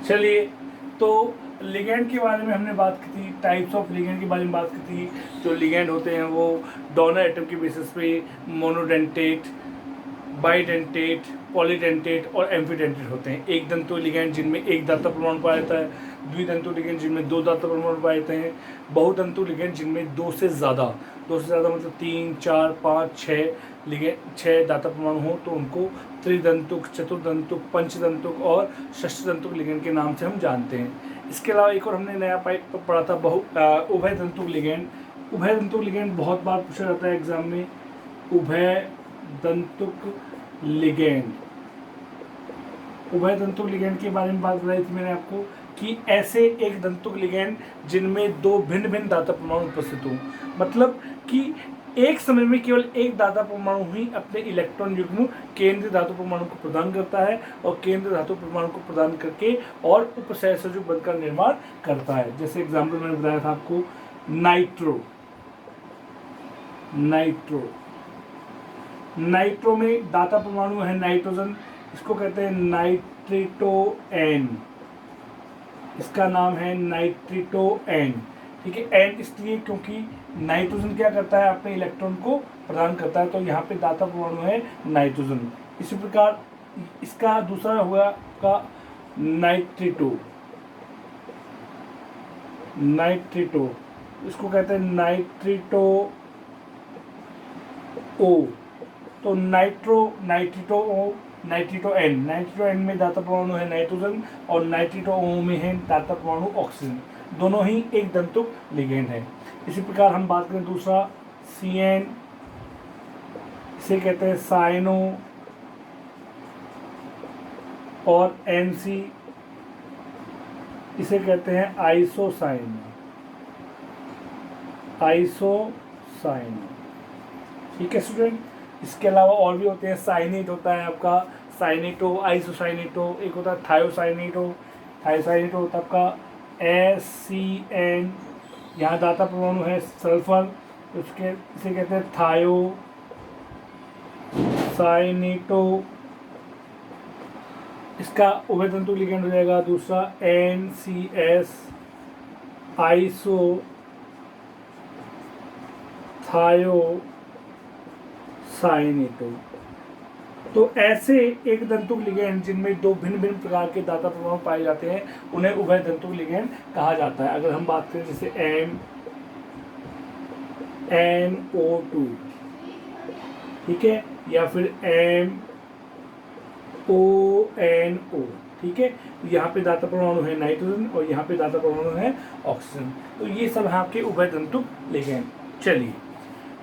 चलिए, तो लिगेंड के बारे में हमने बात की थी, टाइप्स ऑफ लिगेंड के बारे में बात की थी। जो लिगेंड होते हैं वो डोनर एटम के बेसिस पे मोनोडेंटेट, बाइडेंटेट, पॉलीडेंटेट और एम्फीडेंटेट होते हैं। एक दंतो लिगेंड जिनमें एक दाता परमाणु पाया जाता है, द्विदंतो लिगेंड जिनमें दो दाता परमाणु पाए जाते हैं, बहुदंतो लिगेंड जिनमें दो से ज़्यादा मतलब 3, 4, 5, 6 लिगेंड 6 दाता परमाणु हो तो उनको त्रिदंतुक, चतुर्दंतुक, पंचदंतुक और षष्ठदंतुक लिगेंड के नाम से हम जानते हैं। इसके अलावा एक और हमने नया पढ़ा था उभय दंतुक लिगेंड। उभय दंतुक लिगेंड बहुत बार पूछा जाता है एग्जाम में। उभय दंतुक लिगेंड, उभय दंतुक लिगेंड के बारे में बात बताई थी मैंने आपको कि ऐसे एक दंतुक लिगेंड जिनमें दो भिन्न भिन्न दाता परमाणु उपस्थित हों, मतलब कि एक समय में केवल एक दाता परमाणु ही अपने इलेक्ट्रॉन युग्म केंद्रीय धातु परमाणु को प्रदान करता है और केंद्रीय धातु परमाणु को प्रदान करके और उपसहसंयोजक बंध का निर्माण करता है। जैसे एग्जाम्पल मैंने बताया था आपको, नाइट्रो। नाइट्रो में दाता परमाणु है नाइट्रोजन, इसको कहते हैं नाइट्रिटोएन। इसका नाम है नाइट्रिटोएन। ठीक है, एन इसलिए क्योंकि नाइट्रोजन क्या करता है, अपने इलेक्ट्रॉन को प्रदान करता है, तो यहाँ पे दाता परमाणु है नाइट्रोजन। इसी प्रकार इसका दूसरा हुआ का नाइट्रिटो। इसको कहते हैं नाइट्रिटो ओ। तो नाइट्रिटोएन में दाता परमाणु है नाइट्रोजन और नाइट्रिटोओ में है दाता परमाणु ऑक्सीजन। दोनों ही एक दंतुक लिगेंड है। इसी प्रकार हम बात करें दूसरा CN, इसे कहते हैं साइनो, और NC इसे कहते हैं आइसोसाइन। ठीक है स्टूडेंट। इसके अलावा और भी होते हैं, साइनेट होता है आपका, साइनेटो, आइसोसाइनेटो, एक होता है थायोसाइनेटो होता है आपका SCN। यहाँ दाता परमाणु है सल्फर, उसके इसे कहते हैं थायोसाइनेटो। इसका उभय तंतु लिगेंड हो जाएगा दूसरा NCS, आइसो थायोसाइनेटो। तो ऐसे एक दंतुक लिगेंड जिनमें दो भिन्न भिन्न प्रकार के दाता परमाणु पाए जाते हैं उन्हें उभय दंतुक लिगेंड कहा जाता है। अगर हम बात करें जैसे MnO2, ठीक है, या फिर MONO, ठीक है, यहाँ पे दाता परमाणु है नाइट्रोजन और यहाँ पे दाता परमाणु है ऑक्सीजन। तो ये सब है आपके उभय दंतुक लिगेंड। चलिए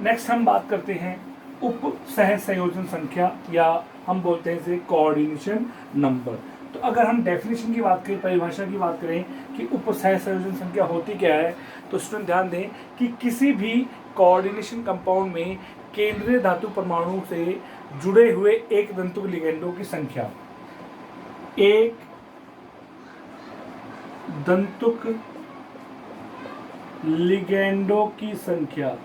नेक्स्ट हम बात करते हैं उप सह संयोजन संख्या, या हम बोलते हैं इसे कोऑर्डिनेशन नंबर। तो अगर हम डेफिनेशन की बात करें, परिभाषा की बात करें कि उप सह संयोजन संख्या होती क्या है, तो स्टूडेंट ध्यान दें कि किसी भी कोऑर्डिनेशन कंपाउंड में केंद्रीय धातु परमाणु से जुड़े हुए एक दंतुक लिगेंडों की संख्या, एक दंतुक लिगेंडों की संख्या,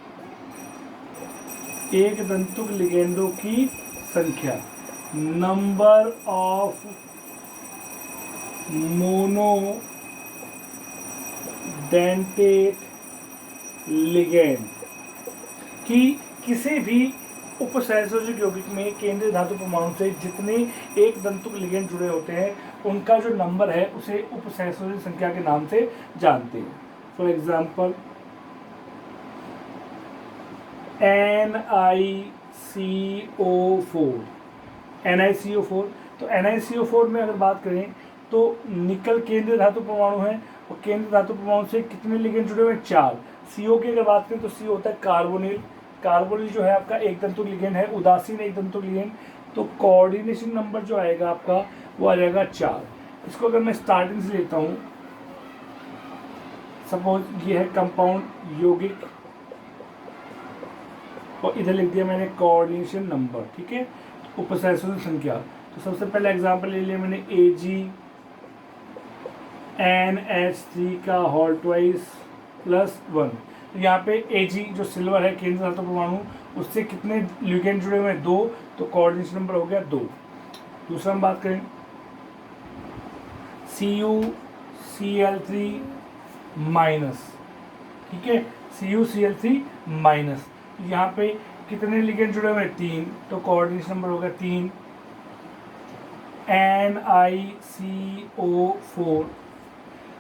एक दंतुक लिगेंडों की संख्या, नंबर ऑफ मोनोडेंटेट लिगेंड, कि किसी भी उपसहसंयोजक यौगिक में केंद्रीय धातु परमाणु से जितने एक दंतुक लिगेंड जुड़े होते हैं उनका जो नंबर है उसे उपसहसंयोजक संख्या के नाम से जानते हैं। For example NiCO4। तो NiCO4 में अगर बात करें तो निकल केंद्रीय धातु परमाणु है और केंद्रीय धातु परमाणु से कितने लिगेंड जुड़े हुए हैं, 4। CO की अगर बात करें तो CO होता है कार्बोनिल। कार्बोनिल जो है आपका एक दंतुक लिगेंड है, उदासीन एक दंतुक लिगेंड। तो कोऑर्डिनेशन नंबर जो आएगा आपका वो आ जाएगा 4। इसको अगर मैं स्टार्टिंग से लेता हूँ, सपोज ये है कंपाउंड यौगिक और इधर लिख दिया मैंने कोऑर्डिनेशन नंबर, ठीक है, उपसहसंयोजक संख्या। तो सबसे पहले एग्जांपल ले लिया मैंने AgNH3 का होल ट्वाइस +1। तो यहाँ पे Ag जो सिल्वर है केंद्रीय धातु परमाणु, उससे कितने लिगेंड जुड़े हुए हैं, 2, तो कोऑर्डिनेशन नंबर हो गया 2। दूसरा हम बात करें CuCl3 माइनस, ठीक है, CuCl3 माइनस। यहाँ पे कितने लिगेंड जुड़े हुए हैं? 3, तो कोऑर्डिनेशन नंबर होगा 3।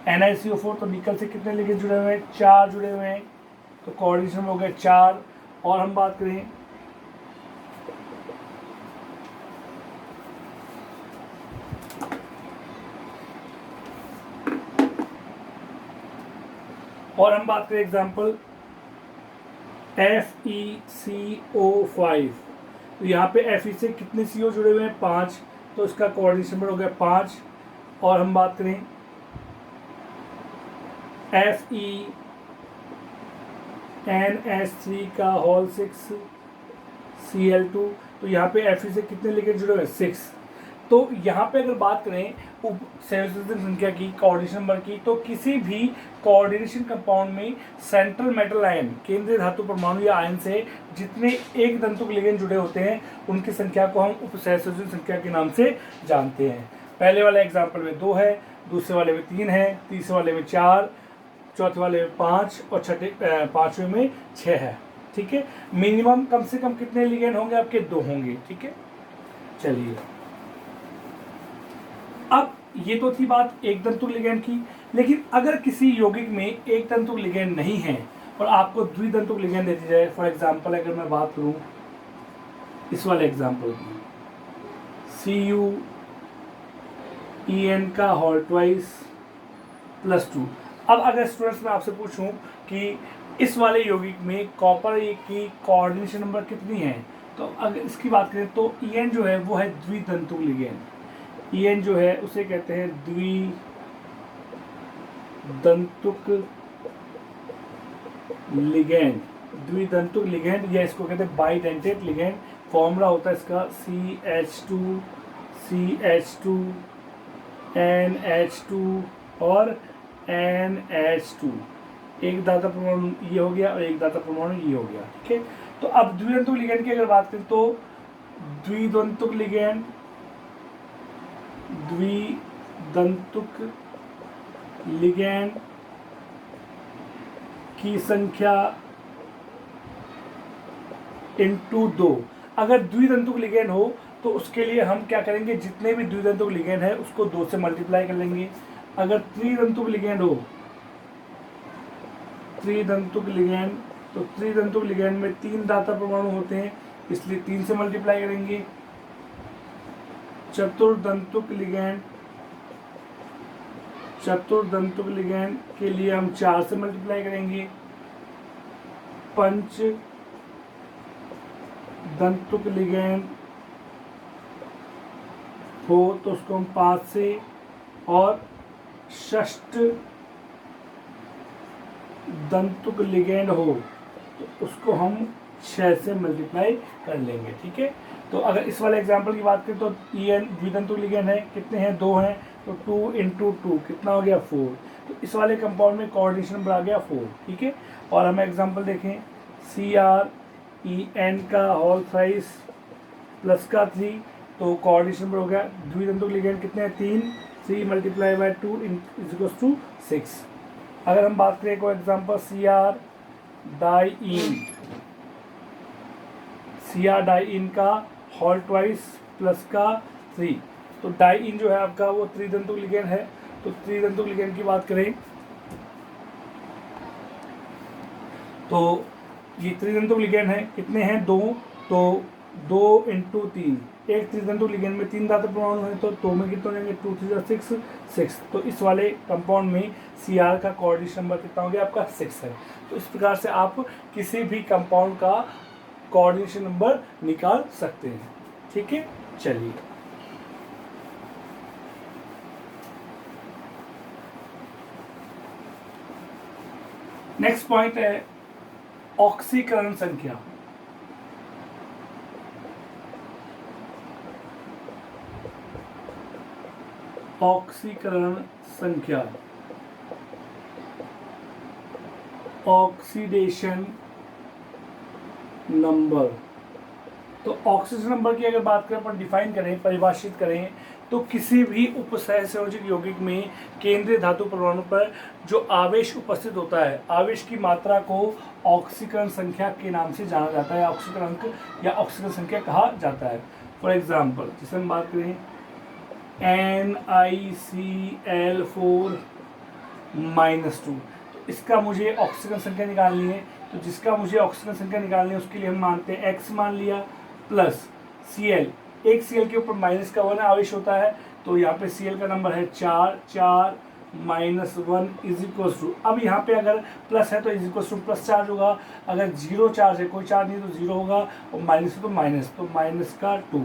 NiCO4 तो निकल से कितने लिगेंड जुड़े हुए हैं? 4 जुड़े हुए हैं, तो कोऑर्डिनेशन नंबर हो गया 4। और हम बात करें एग्जाम्पल FeCO5, तो यहाँ पे Fe से कितने CO जुड़े हुए हैं? 5, तो इसका कोऑर्डिनेशन नंबर हो गया 5। और हम बात करें FeNH3 का होल 6 Cl2, तो यहाँ पे Fe से कितने लिगेंड जुड़े हुए हैं? 6। तो यहाँ पे अगर बात करें उप संयोजन संख्या की, कोऑर्डिनेशन नंबर की, तो किसी भी कोऑर्डिनेशन कंपाउंड में सेंट्रल मेटल आयन, केंद्रीय धातु परमाणु या आयन से जितने एक दंतुक लिगेंड जुड़े होते हैं उनकी संख्या को हम उप संयोजन संख्या के नाम से जानते हैं। पहले वाले एग्जाम्पल में 2 है, दूसरे वाले में 3 है, तीसरे वाले में 4, चौथे वाले में 5 और पांचवें में 6 है, ठीक है। मिनिमम कम से कम कितने लिगेंड होंगे आपके? 2 होंगे, ठीक है। चलिए, अब ये तो थी बात एक तंतुक लिगेंड की, लेकिन अगर किसी यौगिक में एक तंतुक लिगेंड नहीं है और आपको द्वितंतुक लिगेंड दे दी जाए, फॉर एग्जांपल अगर मैं बात करूं इस वाले एग्जांपल की, CuEn का होल ट्वाइस +2। अब अगर स्टूडेंट्स मैं आपसे पूछूं कि इस वाले यौगिक में कॉपर की कोऑर्डिनेशन नंबर कितनी है, तो अगर इसकी बात करें तो En जो है वो है द्वितंतुक लिगेंड। En जो है उसे कहते हैं द्विदंतुक लिगेंड, द्विदंतुक लिगेंड, या इसको कहते हैं बाइडेंटेट लिगेंड। फॉर्मूला होता है इसका CH2 NH2 और NH2, एक दाता परमाणु ये हो गया और एक दाता परमाणु ये हो गया, ठीक है। तो अब द्विदंतुक लिगेंड की अगर बात करें तो द्विदंतुक लिगेंड की संख्या इंटू 2। अगर द्विदंतुक लिगेंड हो तो उसके लिए हम क्या करेंगे? जितने भी द्विदंतुक लिगेंड है उसको 2 से मल्टीप्लाई कर लेंगे। अगर त्रिदंतुक लिगेंड हो, तो त्रिदंतुक लिगेंड में 3 दाता परमाणु होते हैं, इसलिए 3 से मल्टीप्लाई करेंगे। चतुर्दंतुक लिगेंड के लिए हम 4 से मल्टीप्लाई करेंगे। पंच दंतुक लिगेंड हो तो उसको हम 5 से, और षष्ठ दंतुक लिगेंड हो तो उसको हम 6 से मल्टीप्लाई कर लेंगे, ठीक है। तो अगर इस वाले एग्जांपल की बात करें तो En द्विदंतुक लिगेंड है, कितने हैं? 2 हैं, तो 2 × 2 कितना हो गया? 4। तो इस वाले कंपाउंड में कोऑर्डिनेशन नंबर आ गया 4, ठीक है। और हम एग्जांपल देखें, CrEn का होल थ्राइस +3, तो कोऑर्डिनेशन नंबर हो गया, द्विदंतुक लिगेंड कितने हैं? 3, 3 × 2 = 6। अगर हम बात करें कोई एग्जांपल Cr डाइइन का होल ट्वाइस +3, तो डाइइन जो है आपका वो त्रिदंतुक लिगेंड है। तो त्रिदंतुक लिगेंड की बात करें तो ये त्रिदंतुक लिगेंड है, कितने हैं? 2, तो 2 × 3, एक त्रिदंतुक लिगेंड में 3 दाता परमाणु है, तो 2 में कितने होंगे? 2 × 3 = 6। तो इस वाले कंपाउंड में Cr का कोऑर्डिनेशन नंबर कितना हो गया? आपका 6 है। तो इस प्रकार से आप किसी भी कंपाउंड का कोऑर्डिनेशन नंबर निकाल सकते हैं, ठीक है। चलिए, नेक्स्ट पॉइंट है ऑक्सीकरण संख्या। ऑक्सीकरण संख्या, ऑक्सीडेशन नंबर। तो ऑक्सीडेशन नंबर की अगर बात करें, अपन डिफाइन करें, परिभाषित करें तो किसी भी उपसहसंयोजक यौगिक में केंद्रीय धातु परमाणु पर जो आवेश उपस्थित होता है, आवेश की मात्रा को ऑक्सीकरण संख्या के नाम से जाना जाता है, ऑक्सीकरण अंक या ऑक्सीकरण संख्या कहा जाता है। फॉर एग्जाम्पल जैसे हम बात करें NiCl4-2, इसका मुझे ऑक्सीजन संख्या निकालनी है। तो जिसका मुझे ऑक्सीजन संख्या निकालनी है उसके लिए हम मानते हैं x मान लिया प्लस Cl, एक Cl के ऊपर माइनस का 1 आवेश होता है, तो यहाँ पे Cl का नंबर है 4 माइनस 1 इज इक्वल टू, अब यहाँ पे अगर प्लस है तो is equal to plus charge होगा, अगर जीरो चार्ज है कोई चार्ज नहीं तो जीरो होगा, और माइनस है तो माइनस का 2,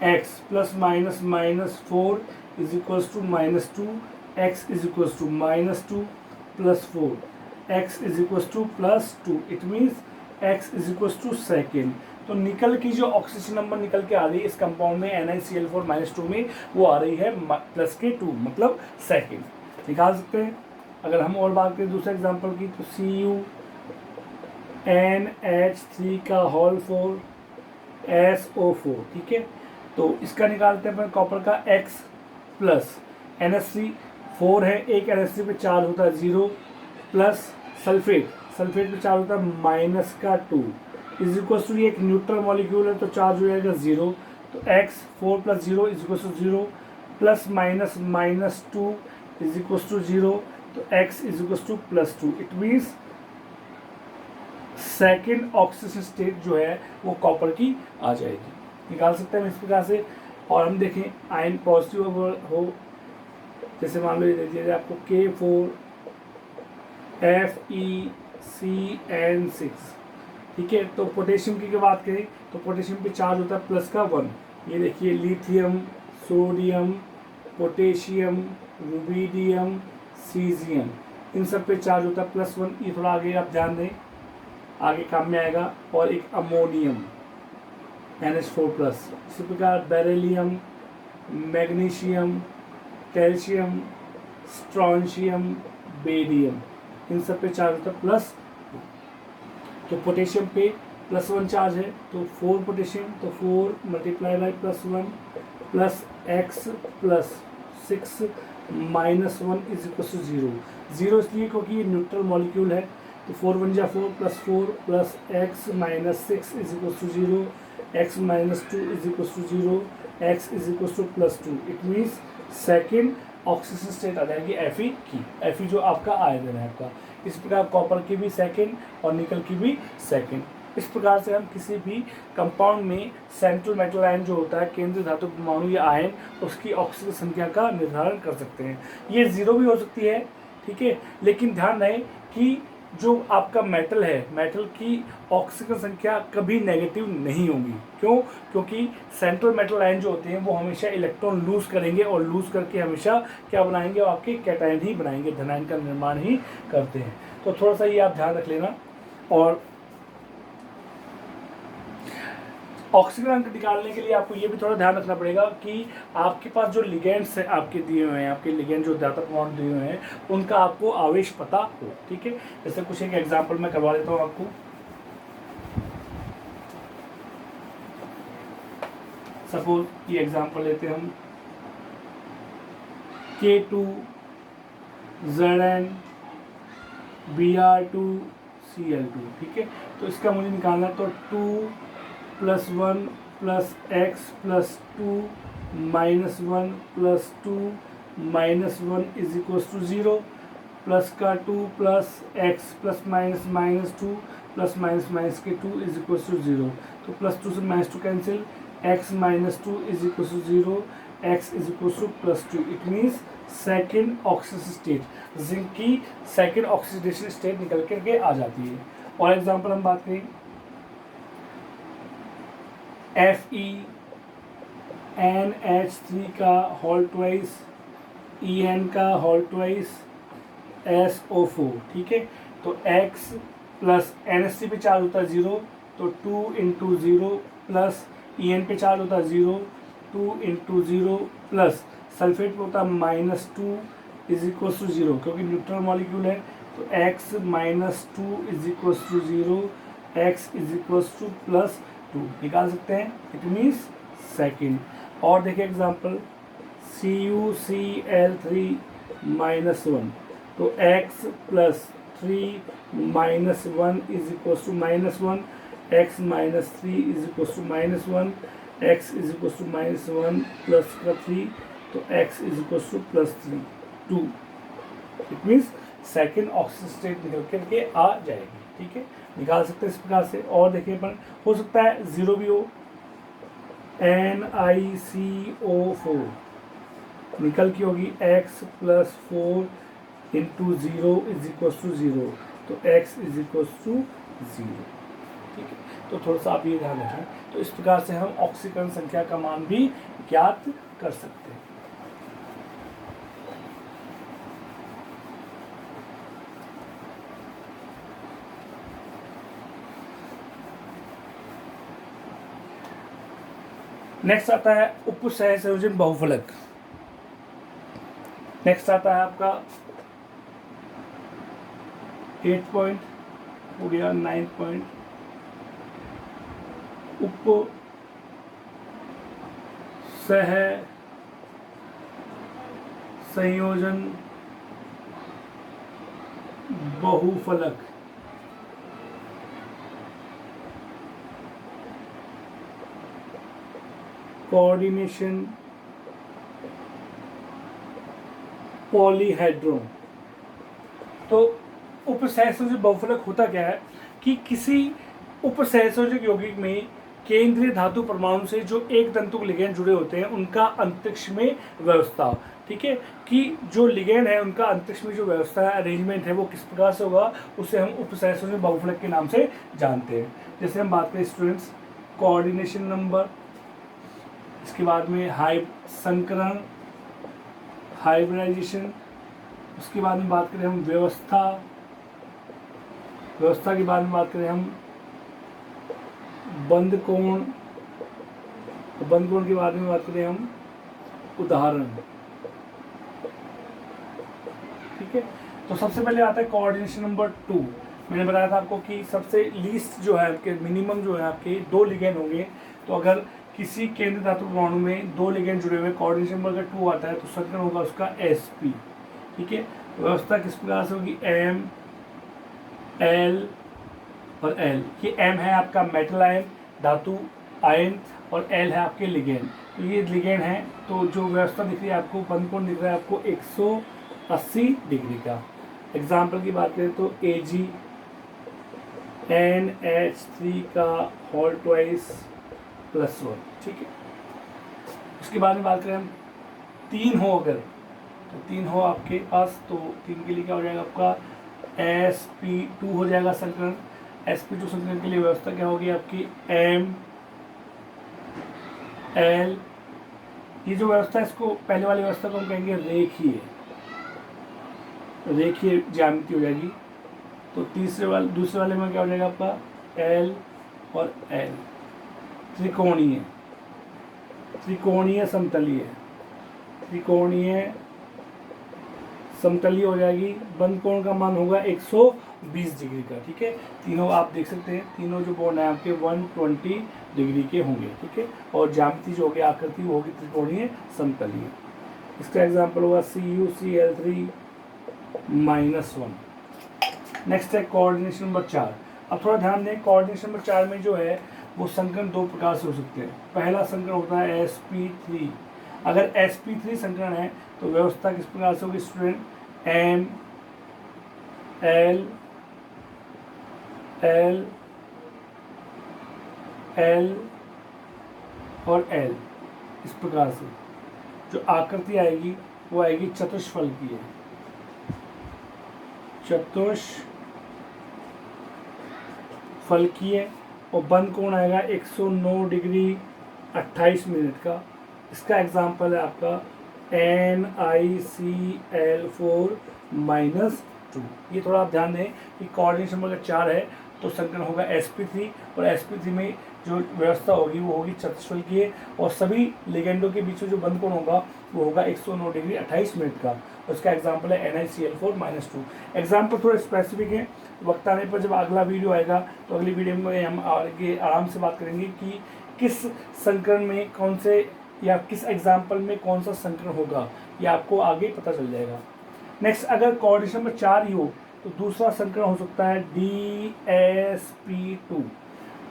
x plus minus -4 is equal to -2, x is equal to -2 plus 4, x is equal to +2, it means x is equal to second. तो निकल की जो ऑक्सीजन नंबर निकल के आ रही है इस कंपाउंड में NiCl4-2 में, वो आ रही है +2 मतलब सेकेंड, निकाल सकते हैं। अगर हम और बात करें दूसरे एग्जांपल की तो CuNH3 ठीक है, तो इसका निकालते हैं अपन कॉपर का x प्लस NH3 4 है, एक NH3 पे चार्ज होता है 0 प्लस सल्फेट पे चार्ज होता है -2 इज इक्वल टू, ये एक न्यूट्रल मॉलिक्यूल है तो चार्ज हो जाएगा 0, तो x 4 + 0 is equal to 0 plus -2 is equal to 0, तो x is equal to +2, it means second oxygen state जो है वो कॉपर की आ जाएगी, निकाल सकते हैं इस प्रकार से। और हम देखें आयन पॉजिटिव हो, जैसे मान लो ये दे दिया जाए आपको K4FeCN6, ठीक है। तो पोटेशियम की बात करें तो पोटेशियम पे चार्ज होता है प्लस का 1, ये देखिए lithium, sodium, potassium, rubidium, caesium, इन सब पे चार्ज होता है +1, ये थोड़ा आगे आप ध्यान दें, आगे काम में आएगा। और एक अमोनियम NH4+, इसी प्रकार beryllium, magnesium, calcium, strontium, barium, इन सब पे चार्ज होता है +2। तो पोटेशियम पे +1 चार्ज है तो 4 पोटेशियम, तो 4 × +1 plus x plus 6 -1 is equal to 0 इसलिए क्योंकि ये न्यूट्रल मॉलिक्यूल है, तो 4 × 4 + 4 plus x -6 is equal to 0, x -2 is equal to 0, x is equal to +2, it means second oxygen state आ जाएगी Fe की, Fe जो आपका आयरन है आपका। इस प्रकार कॉपर की भी सेकेंड और निकल की भी सेकेंड। इस प्रकार से हम किसी भी कंपाउंड में सेंट्रल मेटल आयन जो होता है, केंद्रीय धातु परमाणु या आयन, उसकी ऑक्सीजन संख्या का निर्धारण कर सकते हैं। ये 0 भी हो सकती है, ठीक है, लेकिन ध्यान रहे कि जो आपका मेटल है, मेटल की ऑक्सीजन संख्या कभी नेगेटिव नहीं होगी। क्यों? क्योंकि सेंट्रल मेटल आयन जो होते हैं वो हमेशा इलेक्ट्रॉन लूज करेंगे, और लूज करके हमेशा क्या बनाएंगे, आपके कैटायन ही बनाएंगे, धनायन का निर्माण ही करते हैं। तो थोड़ा सा ये आप ध्यान रख लेना। और ऑक्सीजन अंक निकालने के लिए आपको ये भी थोड़ा ध्यान रखना पड़ेगा कि आपके पास जो लिगेंड्स हैं आपके दिए हुए हैं, आपके लिगेंड जो धातु परमाणु दिए हुए हैं, उनका आपको आवेश पता हो, ठीक है। जैसे कुछ एक एग्जांपल मैं करवा देता हूँ आपको। सपोज ये एग्जांपल लेते हैं हम, K2Zn Br2Cl2, ठीक है। तो इसका मुझे निकालना है, तो 2 + 1 + x + 2 -1 + 2 -1 is equal to 0, plus का 2 प्लस x प्लस -2 प्लस के 2 इज इक्वल टू 0। तो +2 से -2 cancel, x -2 is equal to 0, x is equal to +2, it means second oxygen state, zinc की सेकेंड ऑक्सीडेशन स्टेट निकल करके आ जाती है। और एग्जांपल हम बात करें FeNH3 का होल ट्वाइस, En का होल ट्वाइस, SO4, ठीक है। तो x प्लस NH3 पे चार्ज होता है 0, तो 2 × 0 प्लस En पे चार्ज होता है 0, 2 × 0 प्लस सल्फेट पे होता है -2 इज इक्वल टू 0, क्योंकि न्यूट्रल मॉलिक्यूल है, तो x -2 is equal to 0, x is equal to +2 निकाल सकते हैं, इट मीन्स सेकेंड। और देखिए एग्जांपल CuCl3 -1, तो x plus 3 minus 1 is equal to -1, x minus 3 is equal to -1, x is equal to -1 plus का 3, तो x is equal to plus 3 2। It means second oxygen state निकल करके आ जाएगी। ठीक है, निकाल सकते हैं इस प्रकार से। और देखिए अपन हो सकता है जीरो भी हो, NiCO4 निकल की होगी x plus 4 into 0 is equal to 0, तो x इज इक्वल टू 0। ठीक है, तो थोड़ा सा आप ये ध्यान रखें। तो इस प्रकार से हम ऑक्सीकरण संख्या का मान भी ज्ञात कर सकते हैं। नेक्स्ट आता है उपसहसंयोजन बहुफलक। नेक्स्ट आता है आपका 8 पॉइंट हो गया, 9 पॉइंट उप सह संयोजन बहुफलक। Coordination polyhedron. तो उपसहसंयोजक बहुफलक होता क्या है कि किसी उपसहसंयोजक यौगिक में केंद्रीय धातु परमाणु से जो एक तंतुक लिगैंड जुड़े होते हैं उनका अंतरिक्ष में व्यवस्था। ठीक है, कि जो लिगैंड है उनका अंतरिक्ष में जो व्यवस्था है, अरेंजमेंट है, वो किस प्रकार से होगा, उसे हम उपसहसंयोजक बहुफलक के नाम से जानते हैं। जैसे हम बात करें स्टूडेंट्स, कोऑर्डिनेशन नंबर, इसके बाद में संकरण हाइब्रिडाइजेशन, उसके बाद में बात करें हम व्यवस्था के बाद में बात करें हम बंद कोण, बंद कोण के बाद में बात करें हम उदाहरण। ठीक है, तो सबसे पहले आता है कोऑर्डिनेशन नंबर 2। मैंने बताया था आपको कि सबसे लीस्ट जो है आपके मिनिमम जो है आपके 2 लिगैंड होंगे। तो अगर किसी केंद्र धातु परमाणु में 2 लिगैंड जुड़े हुए, कोऑर्डिनेशन नंबर अगर 2 आता है तो संकरण होगा उसका sp। ठीक है, व्यवस्था किस प्रकार से होगी, m l और l। ये m है आपका मेटल आयन, धातु आयन, और l है आपके लिगैंड। तो ये लिगैंड है, तो जो व्यवस्था दिख रही है आपको, बंद कोण दिख रहा है आपको 180 डिग्री का। एग्जाम्पल की बात करें तो Ag NH3 का होल ट्वाइस प्लस 1। ठीक है, उसके बाद में बात करें हम 3 हो अगर, तो 3 हो आपके पास, तो 3 के लिए क्या हो जाएगा आपका sp2 हो जाएगा संकरण। sp2 संकरण के लिए व्यवस्था क्या होगी आपकी m l। ये जो व्यवस्था है, इसको पहले वाली व्यवस्था को हम कहेंगे रेखीय ज्यामिति हो जाएगी। तो दूसरे वाले में क्या हो जाएगा आपका l और l। त्रिकोणीय समतलीय हो जाएगी। बंद कोण का मान होगा 120 डिग्री का। ठीक है, तीनों आप देख सकते हैं, तीनों जो बॉन्ड है आपके 120 डिग्री के होंगे। ठीक है, और ज्यामिति जो होगी, आकृति वो होगी त्रिकोणीय समतलीय। इसका एग्जांपल होगा CuCl3 -1। नेक्स्ट है कोऑर्डिनेशन नंबर 4। अब थोड़ा ध्यान दें, कोऑर्डिनेशन नंबर 4 में जो है वो संकरण 2 प्रकार से हो सकते हैं। पहला संकरण होता है sp3। अगर sp3 संकरण है तो व्यवस्था किस प्रकार से होगी student, m l l l और l। इस प्रकार से जो आकृति आएगी वो आएगी चतुष्फलकीय, और बंद कोण आएगा 109 डिग्री 28 मिनट का। इसका एग्जाम्पल है आपका NiCl4 -2। ये थोड़ा आप ध्यान दें कि कोऑर्डिनेशन नंबर 4 है तो संकरण होगा sp3, और sp3 में जो व्यवस्था होगी वो होगी चतुष्फलकीय, और सभी लिगेंडों के बीच में जो बंद कोण होगा वो होगा 109 डिग्री 28 मिनट का। उसका एग्जाम्पल है NiCl4 -2। एग्जाम्पल थोड़ा स्पेसिफिक है, वक्त आने पर जब अगला वीडियो आएगा तो अगली वीडियो में हम आगे आराम से बात करेंगे कि किस संकरण में कौन से या किस एग्जाम्पल में कौन सा संकरण होगा, ये आपको आगे पता चल जाएगा। नेक्स्ट, अगर कोऑर्डिनेशन नंबर 4 ही हो तो दूसरा संकरण हो सकता है DsP2।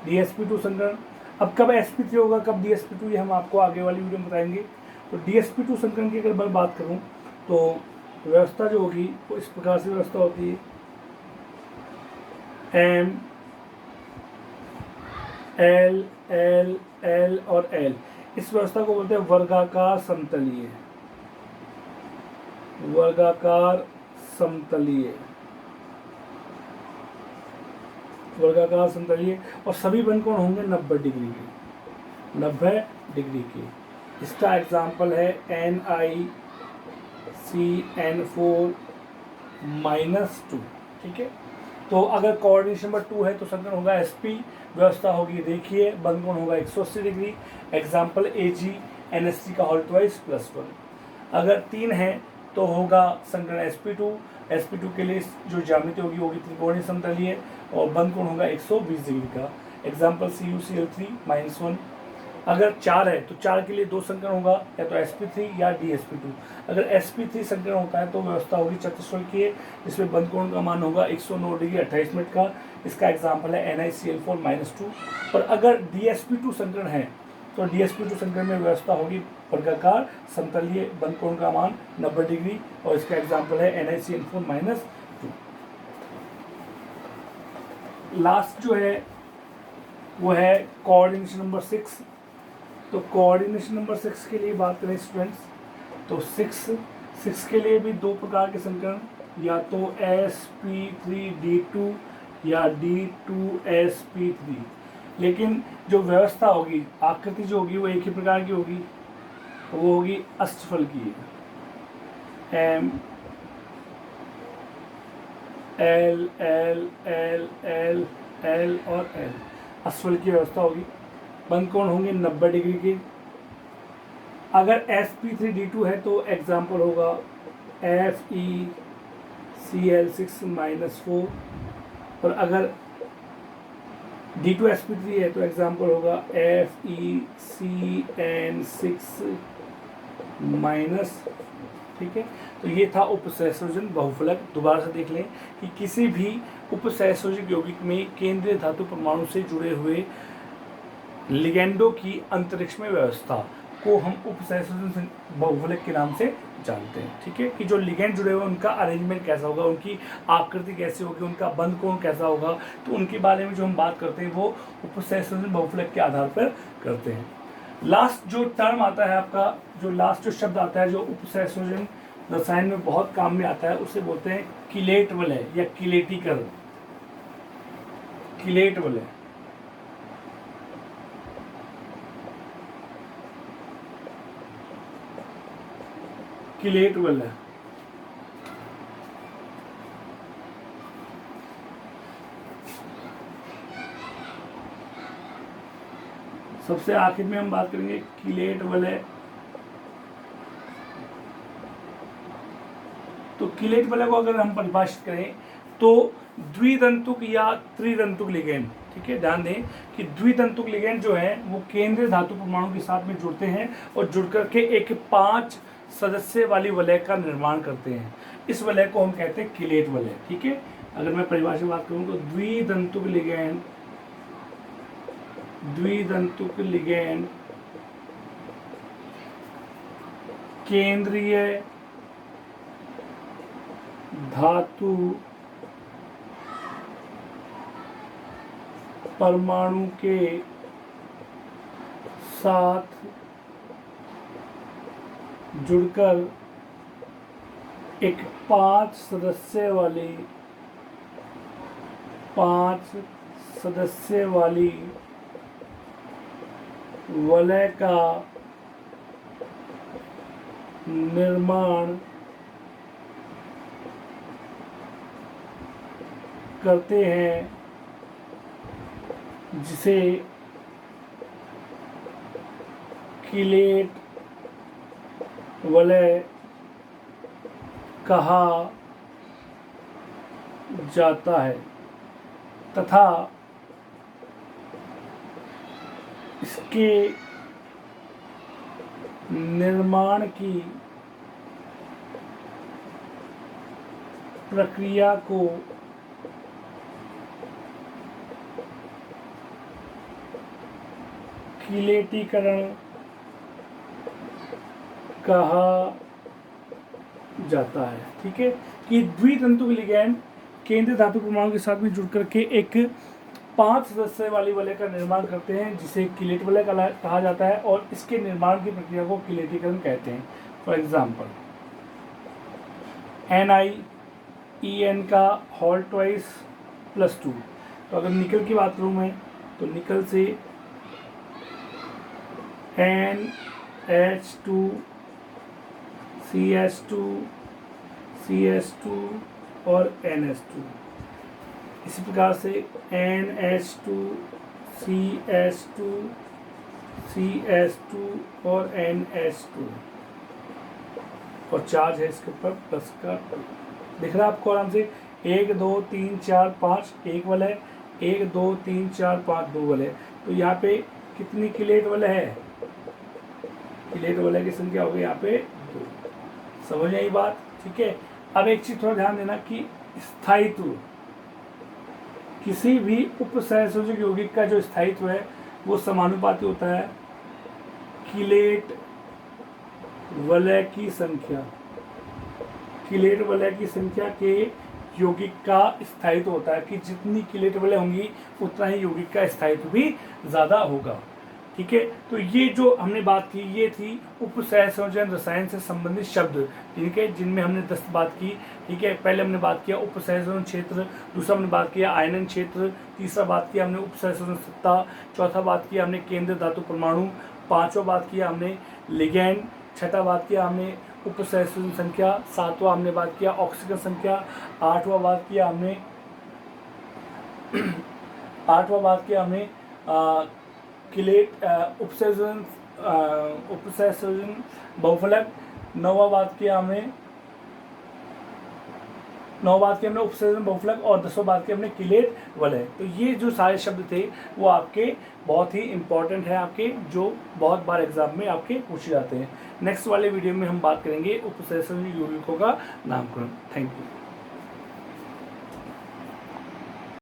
DsP2 संकरण। अब कब sp3 होगा, कब DsP2, ये हम आपको आगे वाली वीडियो में बताएंगे। तो DsP2 संकरण की अगर मैं बात करूं तो व्यवस्था जो होगी वो इस प्रकार से व्यवस्था होती है, M L L L और L। इस व्यवस्था को बोलते हैं वर्गाकार समतलीय। वर्गाकार समतलीय, वर्गाकार समतलीय, और सभी बंधकोण होंगे 90 डिग्री के, 90 डिग्री के। इसका एग्जाम्पल है NiCN4-2। ठीक है, तो अगर कोऑर्डिनेशन नंबर 2 है तो संकरण होगा SP, व्यवस्था होगी रेखीय, बंधकोण होगा 180 डिग्री। Example AgNH3 2+1। अगर 3 है तो होगा संकरण sp2। sp2 के लिए जो ज्यामिति होगी त्रिकोणीय समतलीय और बंधकोण होगा 120 डिग्री का। Example CuCl3-1। अगर 4 है तो 4 के लिए 2 संकरण होगा, या तो sp3 या DsP2। अगर sp3 संकरण होता है तो व्यवस्था होगी चतुष्फलकीय, जिसमें बंधकोण का मान होगा 109 डिग्री 28 मिनट का। इसका एग्जाम्पल है NiCl4-2। और अगर DsP2 संकरण है तो DsP2 संकरण में व्यवस्था होगी वर्गाकार समतलीय, बंधकोण का मान 90 डिग्री, और इसका एग्जाम्पल है NiCl4-2। लास्ट जो है वो है कोऑर्डिनेशन नंबर 6। तो कोऑर्डिनेशन नंबर 6 के लिए बात करें स्टूडेंट्स, तो 6 के लिए भी 2 प्रकार के संकरण, या तो sp3d2 या d2sp3। लेकिन जो व्यवस्था होगी, आकृति जो होगी वो एक ही प्रकार की होगी, वो होगी अष्टफलकीय। M L L L L L और L, अष्टफलकीय व्यवस्था होगी। बंधकोण होंगे 90 डिग्री के। अगर sp3d2 है तो एग्जाम्पल होगा FeCl6-4। और अगर d2sp3 है तो एग्जाम्पल होगा FeCN6-। ठीक है, तो ये था उपसहसंयोजन बहुफलक। दोबारा से देख लें कि किसी भी उपसहसंयोजक यौगिक में केंद्रीय धातु परमाणु से जुड़े हुए लिगेंडों की अंतरिक्ष में व्यवस्था को हम उपसहसंयोजन बहुफलक के नाम से जानते हैं। ठीक है, कि जो लिगेंड जुड़े हुए उनका अरेंजमेंट कैसा होगा, उनकी आकृति कैसी होगी, उनका बंधकोण कैसा होगा, तो उनके बारे में जो हम बात करते हैं वो उपसहसंयोजन बहुफलक के आधार पर करते हैं। लास्ट जो टर्म आता है आपका, जो लास्ट जो शब्द आता है जो उपसहसंयोजन रसायन में बहुत काम में आता है, उसे बोलते हैं किलेट वलय या किलेटिकल। किलेट वलय, किलेट वलय। सबसे आखिर में हम बात करेंगे किलेट वलय। तो किलेट वलय को अगर हम परिभाषित करें तो द्वितंतुक या त्रितंतुक लिगेंड। ठीक है, ध्यान दें कि द्वितंतुक लिगेंड जो है वो केंद्रीय धातु परमाणु के साथ में जुड़ते हैं और जुड़ करके एक 5 सदस्य वाली वलय का निर्माण करते हैं। इस वलय को हम कहते हैं किलेट वलय। ठीक है, अगर मैं परिभाषा बात करूं तो द्वितंतुक लिगेंड, द्वितंतुक लिगेंड केंद्रीय धातु परमाणु के साथ जुड़कर एक 5 सदस्य वाली वलय का निर्माण करते हैं, जिसे किलेट वलय कहा जाता है तथा इसके निर्माण की प्रक्रिया को किलेटीकरण कहा जाता है। ठीक है, कि द्वितंतु के लिगैंड केंद्रीय धातु परमाणु के साथ में जुड़ करके एक 5 सदस्य वाली वलय का निर्माण करते हैं जिसे किलेट वलय कहा जाता है, और इसके निर्माण की प्रक्रिया को किलेटीकरण कहते हैं। फॉर एग्जाम्पल NiEn का होल ट्वाइस +2। तो अगर निकल की बात करूँ मैं तो निकल से NH2 CH2 CH2 और NH2। इसी प्रकार से NH2 CH2 CH2 और NH2, और चार्ज है इसके ऊपर प्लस का। दिख रहा है आपको आराम से, 1 2 3 4 5 एक वलय, 1 2 3 4 5 दो वलय। तो यहाँ पे कितनी किलेट वलय है? किलेट वलय की संख्या हो गई यहाँ पे 2। समझ आई बात? ठीक है। अब एक चीज थोड़ा ध्यान देना कि स्थायित्व, किसी भी उपसहसंयोजक यौगिक का जो स्थायित्व है वो समानुपाती होता है किलेट वलय की संख्या। किलेट वलय की संख्या के यौगिक का स्थायित्व होता है कि जितनी किलेट वलय होंगी उतना ही यौगिक का स्थायित्व भी ज़्यादा होगा। ठीक है, तो ये जो हमने बात की ये थी उपसहसंयोजन रसायन से संबंधित शब्द। ठीक है, जिनमें हमने 10 बात की। ठीक है, पहले हमने बात किया उपसहसंयोजन क्षेत्र, दूसरा हमने बात किया आयनन क्षेत्र, तीसरा बात किया हमने उपसहसंयोजन सत्ता, चौथा बात किया हमने केंद्रीय धातु परमाणु, पांचवा बात किया हमने लिगैंड, छठा बात किया हमने उपसहसंयोजन संख्या, सातवां हमने बात किया ऑक्सीजन संख्या, आठवां बात किया हमने किलेट उपसहसंयोजन बहुफलक, नौवां बात किया हमने उपसहसंयोजन बहुफलक, और 10वां बात किया हमने किलेट वलय। तो ये जो सारे शब्द थे वो आपके बहुत ही इंपॉर्टेंट है, आपके जो बहुत बार एग्जाम में आपके पूछे जाते हैं। नेक्स्ट वाले वीडियो में हम बात करेंगे उपसहसंयोजक यौगिकों का नामकरण। Thank you.